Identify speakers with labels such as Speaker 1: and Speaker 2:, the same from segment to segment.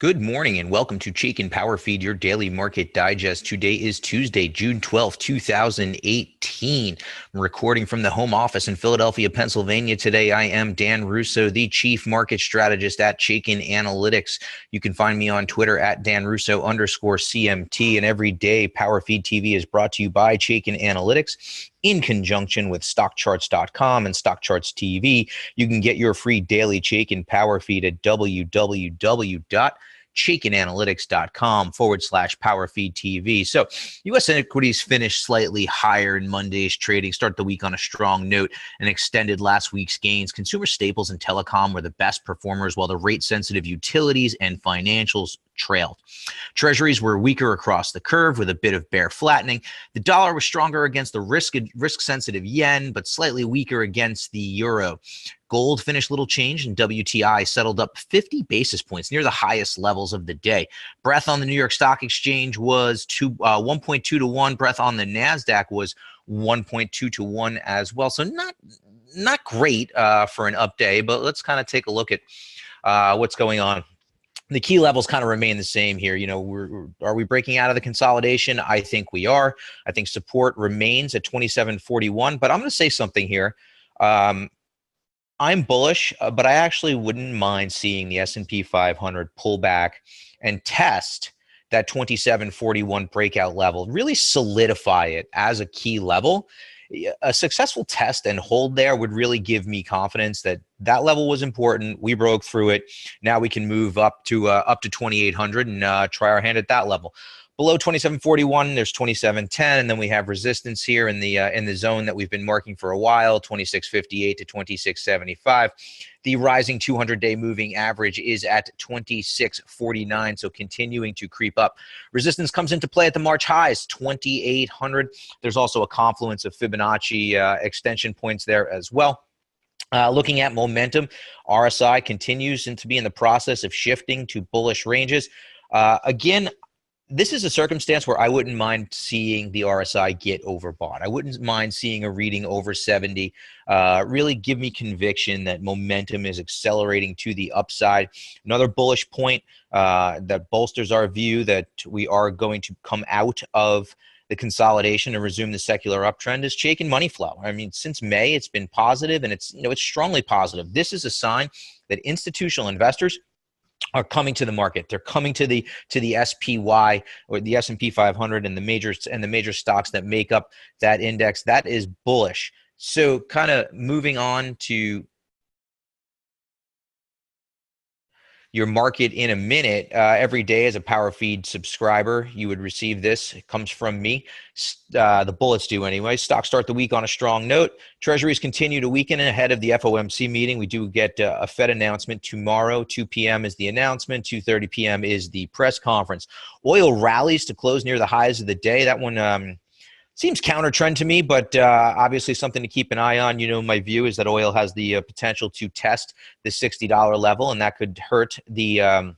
Speaker 1: Good morning and welcome to Chaikin PowerFeed, your daily market digest. Today is Tuesday, June 12th, 2018. I'm recording from the home office in Philadelphia, Pennsylvania. Today, I am Dan Russo, the chief market strategist at Chaikin Analytics. You can find me on Twitter at DanRusso_CMT. And every day, PowerFeed TV is brought to you by Chaikin Analytics in conjunction with StockCharts.com and StockCharts TV. You can get your free daily Chaikin PowerFeed at www.chaikinanalytics.com/PowerFeed TV. So U.S. equities finished slightly higher in Monday's trading, start the week on a strong note and extended last week's gains. Consumer staples and telecom were the best performers, while the rate-sensitive utilities and financials trailed. Treasuries were weaker across the curve with a bit of bear flattening. The dollar was stronger against the risk-sensitive yen, but slightly weaker against the euro. Gold finished little change, and WTI settled up 50 basis points, near the highest levels of the day. Breadth on the New York Stock Exchange was 1.2 to 1. Breadth on the NASDAQ was 1.2 to 1 as well. So not great for an up day, but let's kind of take a look at what's going on. The key levels kind of remain the same here. You know, are we breaking out of the consolidation? I think we are. I think support remains at 27.41, but I'm going to say something here. I'm bullish, but I actually wouldn't mind seeing the S&P 500 pull back and test that 27.41 breakout level, really solidify it as a key level. A successful test and hold there would really give me confidence that that level was important. We broke through it. Now we can move up to 2,800 and try our hand at that level. Below 27.41, there's 27.10, and then we have resistance here in the zone that we've been marking for a while, 26.58 to 26.75. The rising 200-day moving average is at 26.49, so continuing to creep up. Resistance comes into play at the March highs, 2,800. There's also a confluence of Fibonacci extension points there as well. Looking at momentum, RSI continues to be in the process of shifting to bullish ranges. Again, this is a circumstance where I wouldn't mind seeing the RSI get overbought. I wouldn't mind seeing a reading over 70. Really give me conviction that momentum is accelerating to the upside. Another bullish point that bolsters our view that we are going to come out of the consolidation and resume the secular uptrend is Chaikin money flow. I mean, since May, it's been positive, and it's strongly positive. This is a sign that institutional investors are coming to the market. They're coming to the SPY, or the S&P 500, and the major stocks that make up that index. That is bullish. So kind of moving on to your market in a minute. Every day as a PowerFeed subscriber, you would receive this. It comes from me. The bullets do anyway. Stocks start the week on a strong note. Treasuries continue to weaken ahead of the FOMC meeting. We do get a Fed announcement tomorrow. 2 p.m. is the announcement. 2:30 p.m. is the press conference. Oil rallies to close near the highs of the day. That one seems counter trend to me, but obviously something to keep an eye on. You know, my view is that oil has the potential to test the $60 level, and that could hurt the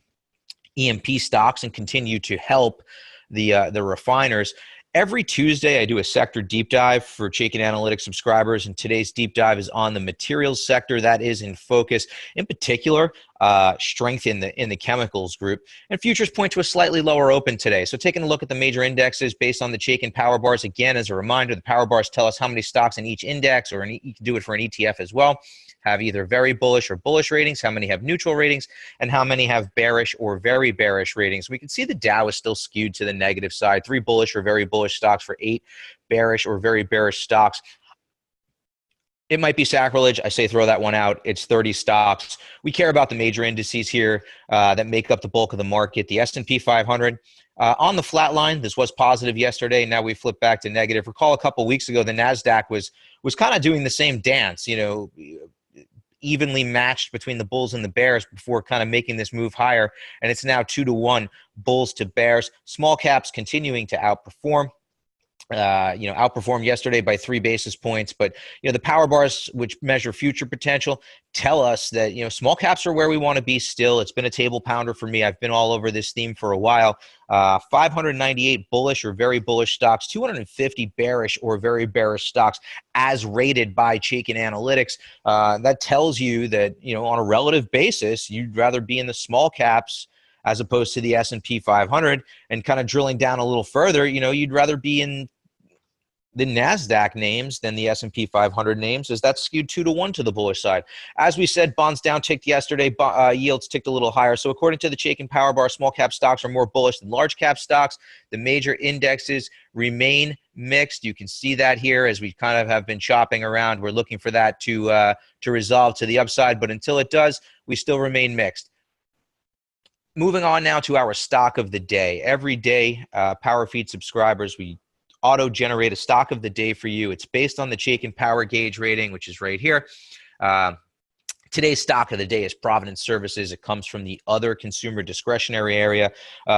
Speaker 1: E&P stocks and continue to help the refiners. Every Tuesday, I do a sector deep dive for Chaikin Analytics subscribers, and today's deep dive is on the materials sector. That is in focus, in particular, strength in the chemicals group. And futures point to a slightly lower open today. So taking a look at the major indexes based on the Chaikin power bars. Again, as a reminder, the power bars tell us how many stocks in each index, or you can do it for an ETF as well, have either very bullish or bullish ratings, how many have neutral ratings, and how many have bearish or very bearish ratings. We can see the Dow is still skewed to the negative side. 3 bullish or very bullish stocks for 8 bearish or very bearish stocks. It might be sacrilege. I say throw that one out. It's 30 stocks. We care about the major indices here that make up the bulk of the market. The S&P 500 on the flat line. This was positive yesterday. Now we flip back to negative. Recall a couple of weeks ago, the NASDAQ was kind of doing the same dance, evenly matched between the bulls and the bears before kind of making this move higher. And it's now 2 to 1 bulls to bears. Small caps continuing to outperform. Outperformed yesterday by 3 basis points. But, the power bars, which measure future potential, tell us that, small caps are where we want to be still. It's been a table pounder for me. I've been all over this theme for a while. 598 bullish or very bullish stocks, 250 bearish or very bearish stocks as rated by Chaikin Analytics. That tells you that, on a relative basis, you'd rather be in the small caps as opposed to the S&P 500. And kind of drilling down a little further, you'd rather be in the NASDAQ names than the S&P 500 names, as that's skewed 2-to-1 to the bullish side. As we said, bonds down ticked yesterday, yields ticked a little higher. So according to the Chaikin Power Bar, small cap stocks are more bullish than large cap stocks. The major indexes remain mixed. You can see that here as we kind of have been chopping around. We're looking for that to resolve to the upside, but until it does, we still remain mixed. Moving on now to our stock of the day. Every day, PowerFeed subscribers, we auto-generate a stock of the day for you. It's based on the Chaikin Power Gauge rating, which is right here. Today's stock of the day is Providence Services. It comes from the other consumer discretionary area.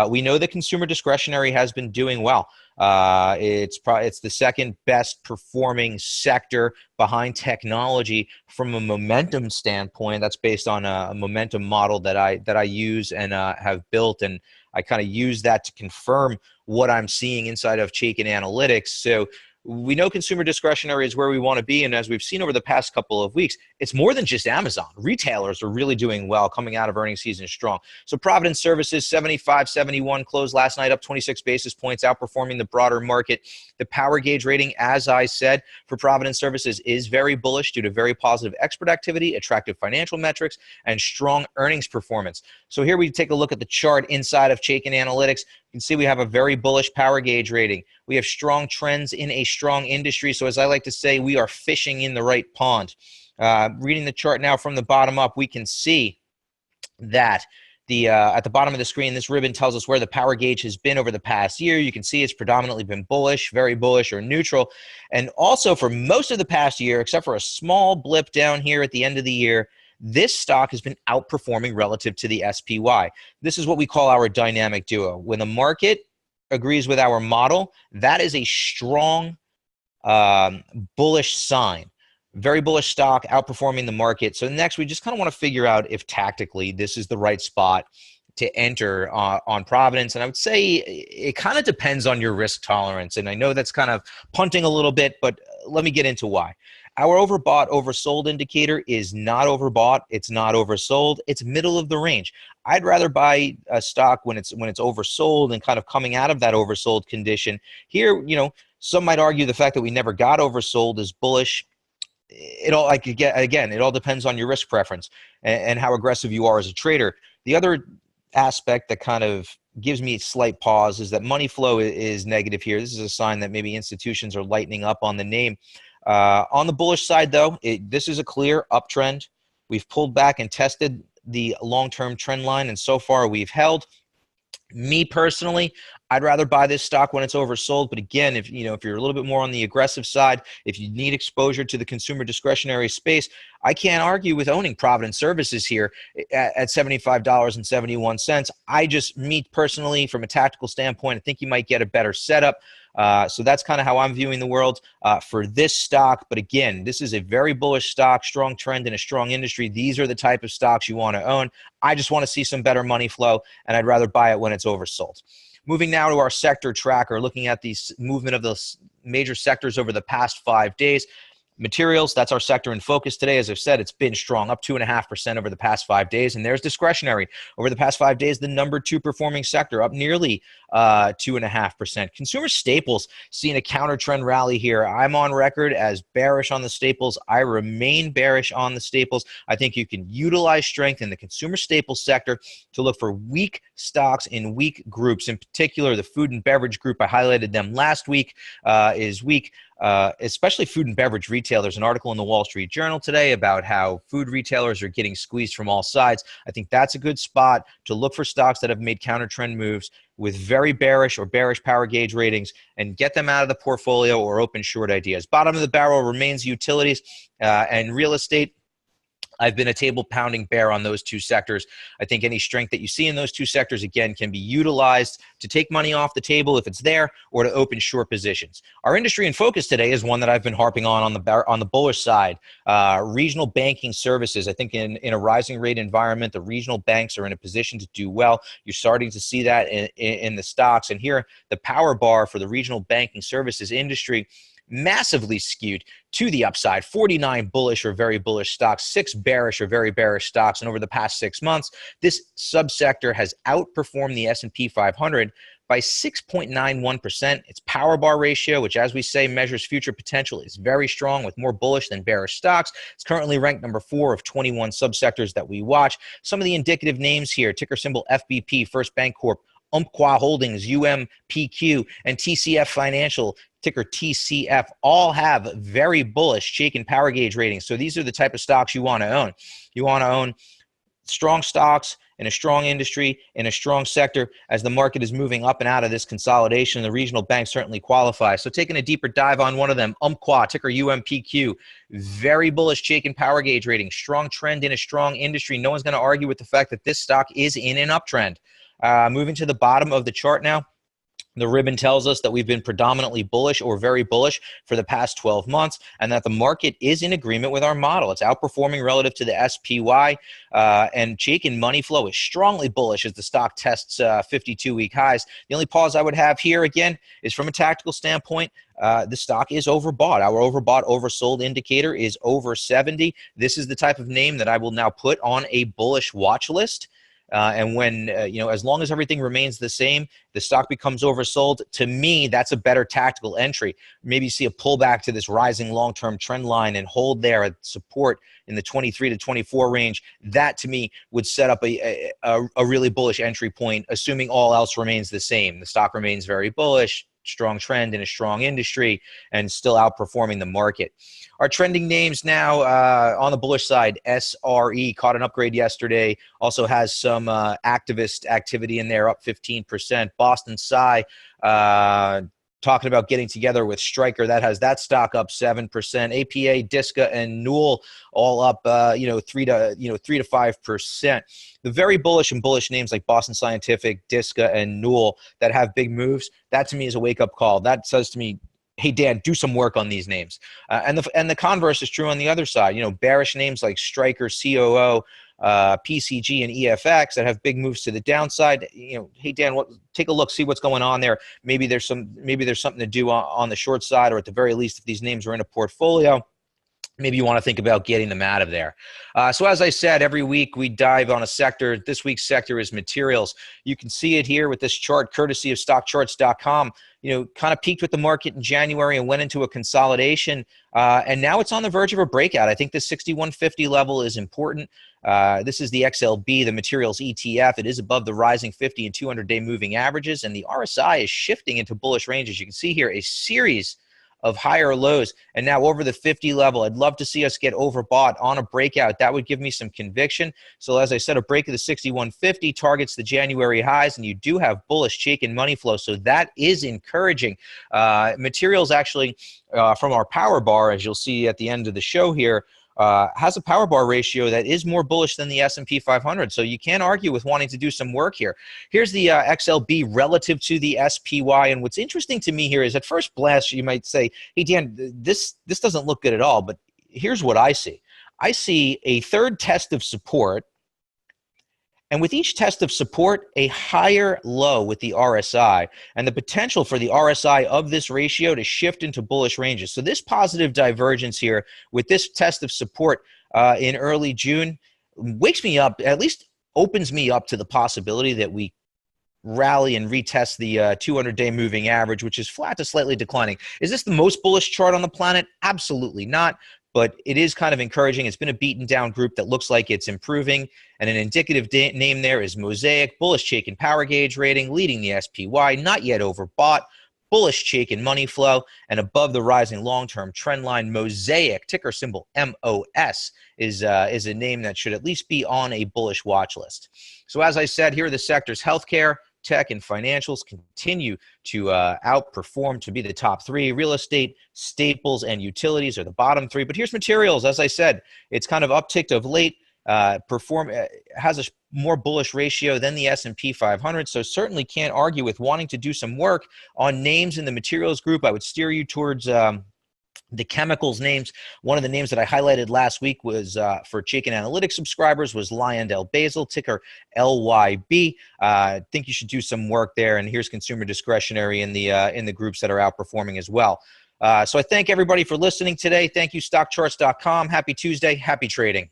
Speaker 1: We know that consumer discretionary has been doing well. It's the second best performing sector behind technology from a momentum standpoint. That's based on a momentum model that I use and have built, and I kind of use that to confirm what I'm seeing inside of Chaikin Analytics. So we know consumer discretionary is where we want to be, and as we've seen over the past couple of weeks, it's more than just Amazon. Retailers are really doing well, coming out of earnings season strong. So Providence Services, 75.71, closed last night, up 26 basis points, outperforming the broader market. The Power Gauge rating, as I said, for Providence Services is very bullish due to very positive expert activity, attractive financial metrics, and strong earnings performance. So here we take a look at the chart inside of Chaikin Analytics. You can see we have a very bullish Power Gauge rating. We have strong trends in a strong industry. So as I like to say, we are fishing in the right pond. Reading the chart now from the bottom up, we can see that at the bottom of the screen, this ribbon tells us where the Power Gauge has been over the past year. You can see it's predominantly been bullish, very bullish, or neutral. And also for most of the past year, except for a small blip down here at the end of the year, this stock has been outperforming relative to the SPY. This is what we call our dynamic duo. When the market agrees with our model, that is a strong bullish sign. Very bullish stock, outperforming the market. So next, we just kind of want to figure out if tactically this is the right spot to enter on Providence. And I would say it kind of depends on your risk tolerance. And I know that's kind of punting a little bit, but let me get into why. Our overbought, oversold indicator is not overbought. It's not oversold. It's middle of the range. I'd rather buy a stock when it's oversold and kind of coming out of that oversold condition. Here, some might argue the fact that we never got oversold is bullish. It all depends on your risk preference and how aggressive you are as a trader. The other aspect that kind of gives me a slight pause is that money flow is negative here. This is a sign that maybe institutions are lightening up on the name. On the bullish side, though, this is a clear uptrend. We've pulled back and tested the long-term trend line, and so far we've held. Me personally, I'd rather buy this stock when it's oversold. But again, if you're a little bit more on the aggressive side, if you need exposure to the consumer discretionary space, I can't argue with owning Providence Services here at $75.71. Me personally, from a tactical standpoint, I think you might get a better setup. So that's kind of how I'm viewing the world for this stock. But again, this is a very bullish stock, strong trend in a strong industry. These are the type of stocks you want to own. I just want to see some better money flow, and I'd rather buy it when it's oversold. Moving now to our sector tracker, looking at the movement of those major sectors over the past 5 days. Materials, that's our sector in focus today. As I've said, it's been strong, up 2.5% over the past 5 days. And there's discretionary. Over the past 5 days, the number 2 performing sector, up nearly 2.5%. Consumer staples seeing a counter trend rally here. I'm on record as bearish on the staples. I remain bearish on the staples. I think you can utilize strength in the consumer staples sector to look for weak stocks in weak groups. In particular, the food and beverage group, I highlighted them last week, is weak. Especially food and beverage retail. There's an article in the Wall Street Journal today about how food retailers are getting squeezed from all sides. I think that's a good spot to look for stocks that have made counter trend moves with very bearish or bearish power gauge ratings and get them out of the portfolio or open short ideas. Bottom of the barrel remains utilities and real estate. I've been a table-pounding bear on those two sectors. I think any strength that you see in those two sectors, again, can be utilized to take money off the table if it's there or to open short positions. Our industry in focus today is one that I've been harping on the bullish side. Regional banking services. I think in a rising rate environment, the regional banks are in a position to do well. You're starting to see that in the stocks. And here, the power bar for the regional banking services industry, massively skewed to the upside. 49 bullish or very bullish stocks, 6 bearish or very bearish stocks. And over the past 6 months, this subsector has outperformed the S&P 500 by 6.91%. Its power bar ratio, which as we say measures future potential, is very strong with more bullish than bearish stocks. It's currently ranked number 4 of 21 subsectors that we watch. Some of the indicative names here: ticker symbol FBP, First Bank Corp, Umpqua Holdings, UMPQ, and TCF Financial, ticker TCF, all have very bullish Chaikin power gauge ratings. So these are the type of stocks you want to own. You want to own strong stocks in a strong industry, in a strong sector. As the market is moving up and out of this consolidation, the regional banks certainly qualify. So taking a deeper dive on one of them, Umpqua, ticker UMPQ, very bullish Chaikin power gauge rating, strong trend in a strong industry. No one's going to argue with the fact that this stock is in an uptrend. Moving to the bottom of the chart now, the ribbon tells us that we've been predominantly bullish or very bullish for the past 12 months, and that the market is in agreement with our model. It's outperforming relative to the SPY, and Chaikin money flow is strongly bullish as the stock tests 52-week highs. The only pause I would have here, again, is from a tactical standpoint. The stock is overbought. Our overbought, oversold indicator is over 70. This is the type of name that I will now put on a bullish watch list. And when, as long as everything remains the same, the stock becomes oversold. To me, that's a better tactical entry. Maybe see a pullback to this rising long-term trend line and hold there at support in the 23 to 24 range. That, to me, would set up a really bullish entry point, assuming all else remains the same. The stock remains very bullish, strong trend in a strong industry, and still outperforming the market. Our trending names now on the bullish side: SRE caught an upgrade yesterday, also has some activist activity in there, up 15%. Boston Sci talking about getting together with Stryker, that has that stock up 7%. APA, Disca, and Newell all up 3 to 5%. The very bullish and bullish names like Boston Scientific, Disca, and Newell that have big moves, that to me is a wake-up call. That says to me, hey, Dan, do some work on these names. And the converse is true on the other side. Bearish names like Stryker, COO, PCG, and EFX that have big moves to the downside. Hey, Dan, take a look, see what's going on there. Maybe there's something to do on the short side, or at the very least, if these names are in a portfolio, maybe you want to think about getting them out of there. So as I said, every week we dive on a sector. This week's sector is materials. You can see it here with this chart, courtesy of stockcharts.com. Kind of peaked with the market in January and went into a consolidation. And now it's on the verge of a breakout. I think the 6150 level is important. This is the XLB, the materials ETF. It is above the rising 50 and 200-day moving averages, and the RSI is shifting into bullish ranges. You can see here a series of higher lows, and now over the 50 level. I'd love to see us get overbought on a breakout. That would give me some conviction. So as I said, a break of the 6150 targets the January highs, and you do have bullish Chaikin money flow, so that is encouraging. Materials actually, from our power bar, as you'll see at the end of the show here, has a power bar ratio that is more bullish than the S&P 500. So you can't argue with wanting to do some work here. Here's the XLB relative to the SPY. And what's interesting to me here is, at first glance, you might say, hey, Dan, this doesn't look good at all. But here's what I see. I see a third test of support, and with each test of support, a higher low with the RSI, and the potential for the RSI of this ratio to shift into bullish ranges. So this positive divergence here with this test of support in early June wakes me up, at least opens me up to the possibility that we rally and retest the 200-day moving average, which is flat to slightly declining. Is this the most bullish chart on the planet? Absolutely not. But it is kind of encouraging. It's been a beaten down group that looks like it's improving. And an indicative name there is Mosaic, bullish Chaikin power gauge rating, leading the SPY, not yet overbought, bullish Chaikin money flow, and above the rising long-term trend line. Mosaic, ticker symbol MOS, is a name that should at least be on a bullish watch list. So as I said, here are the sectors: healthcare, tech, and financials continue to outperform to be the top three. Real estate, staples, and utilities are the bottom three. But here's materials. As I said, it's kind of upticked of late. Has a more bullish ratio than the S&P 500, so certainly can't argue with wanting to do some work on names in the materials group. I would steer you towards the chemicals names. One of the names that I highlighted last week was for Chaikin Analytics subscribers was LyondellBasell, ticker LYB. I think you should do some work there. And here's consumer discretionary in the groups that are outperforming as well. So I thank everybody for listening today. Thank you, stockcharts.com. Happy Tuesday. Happy trading.